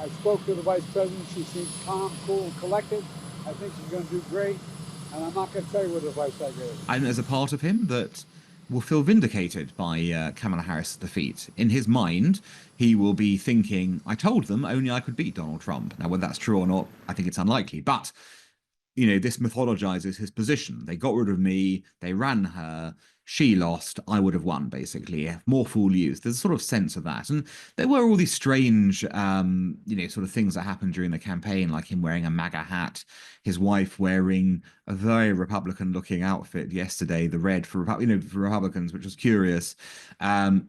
I spoke to the vice president. She seems calm, cool, and collected. I think she's going to do great. And I'm not going to tell you what advice I gave. And there's a part of him that will feel vindicated by Kamala Harris' defeat. In his mind, he will be thinking, I told them only I could beat Donald Trump. Now, whether that's true or not, I think it's unlikely. But, this mythologizes his position. They got rid of me. They ran her. She lost. I would have won, basically. More fool you. There's a sort of sense of that. And there were all these strange, sort of things that happened during the campaign, like him wearing a MAGA hat, his wife wearing a very Republican-looking outfit yesterday, the red for Republicans, which was curious. Some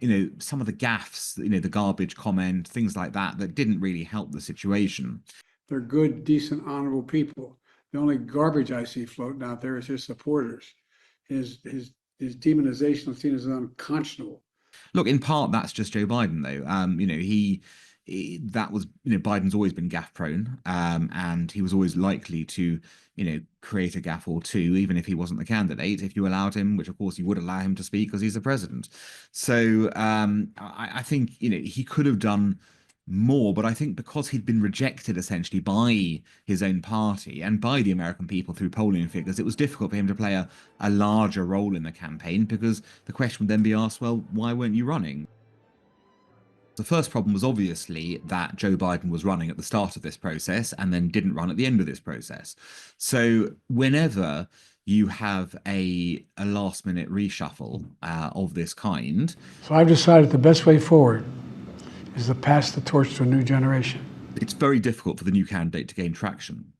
of the gaffes, the garbage comment, things like that didn't really help the situation. They're good, decent, honorable people. The only garbage I see floating out there is his supporters. His demonization is seen as unconscionable. Look, in part, that's just Joe Biden, though. Biden's always been gaffe prone, and he was always likely to, create a gaffe or two, even if he wasn't the candidate, if you allowed him, which of course you would allow him to speak because he's the president. So I think, he could have done more, but I think because he'd been rejected essentially by his own party and by the American people through polling figures, it was difficult for him to play a larger role in the campaign, because the question would then be asked, well, why weren't you running? The first problem was obviously that Joe Biden was running at the start of this process and then didn't run at the end of this process. So whenever you have a last-minute reshuffle of this kind... So I've decided the best way forward is to pass the torch to a new generation. It's very difficult for the new candidate to gain traction.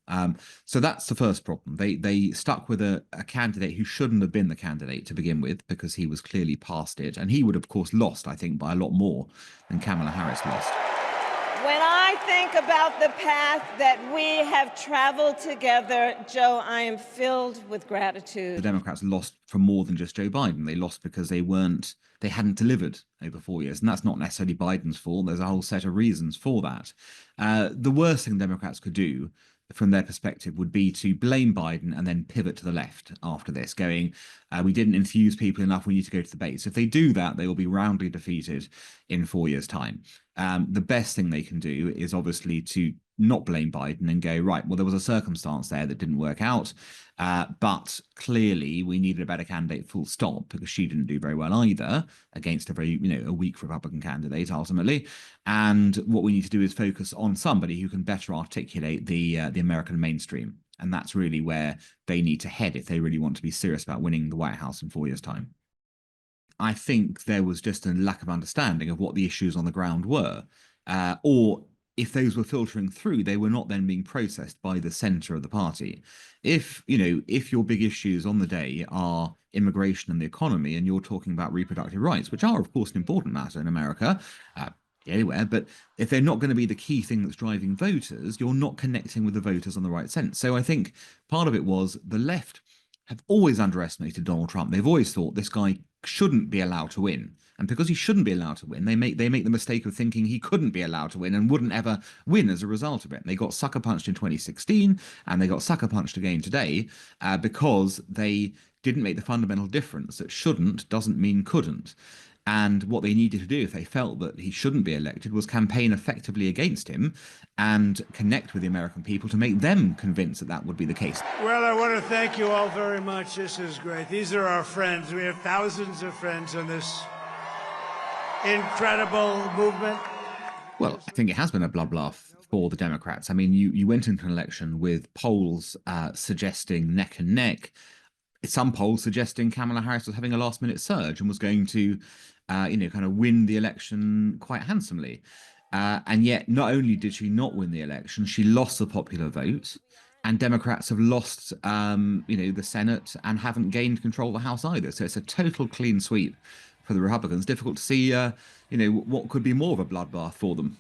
So that's the first problem. They stuck with a candidate who shouldn't have been the candidate to begin with, because he was clearly past it. And he would, of course, lost, I think, by a lot more than Kamala Harris lost. When I think about the path that we have traveled together, Joe, I am filled with gratitude. The Democrats lost for more than just Joe Biden. They lost because they hadn't delivered over 4 years. And that's not necessarily Biden's fault. There's a whole set of reasons for that. The worst thing Democrats could do from their perspective would be to blame Biden and then pivot to the left after this, going, we didn't enthuse people enough, we need to go to the base. If they do that, they will be roundly defeated in 4 years' time. The best thing they can do is obviously to not blame Biden and go, right, well, there was a circumstance there that didn't work out, but clearly we needed a better candidate, full stop, because she didn't do very well either against a weak Republican candidate ultimately. And what we need to do is focus on somebody who can better articulate the American mainstream. And that's really where they need to head if they really want to be serious about winning the White House in 4 years' time. I think there was just a lack of understanding of what the issues on the ground were, or if those were filtering through, they were not then being processed by the center of the party. If your big issues on the day are immigration and the economy, and you're talking about reproductive rights, which are, of course, an important matter in America, anywhere, but if they're not going to be the key thing that's driving voters, you're not connecting with the voters on the right sense. So I think part of it was the left have always underestimated Donald Trump. They've always thought this guy shouldn't be allowed to win. And because he shouldn't be allowed to win, they make the mistake of thinking he couldn't be allowed to win and wouldn't ever win as a result of it. And they got sucker punched in 2016, and they got sucker punched again today because they didn't make the fundamental difference that shouldn't doesn't mean couldn't. And what they needed to do, if they felt that he shouldn't be elected, was campaign effectively against him and connect with the American people to make them convinced that that would be the case. Well, I want to thank you all very much. This is great. These are our friends. We have thousands of friends on this incredible movement. Well, I think it has been a bloodbath for the Democrats. I mean, you went into an election with polls suggesting neck and neck. Some polls suggesting Kamala Harris was having a last-minute surge and was going to, kind of win the election quite handsomely. And yet, not only did she not win the election, she lost the popular vote. And Democrats have lost, the Senate and haven't gained control of the House either. So it's a total clean sweep for the Republicans. Difficult to see, what could be more of a bloodbath for them.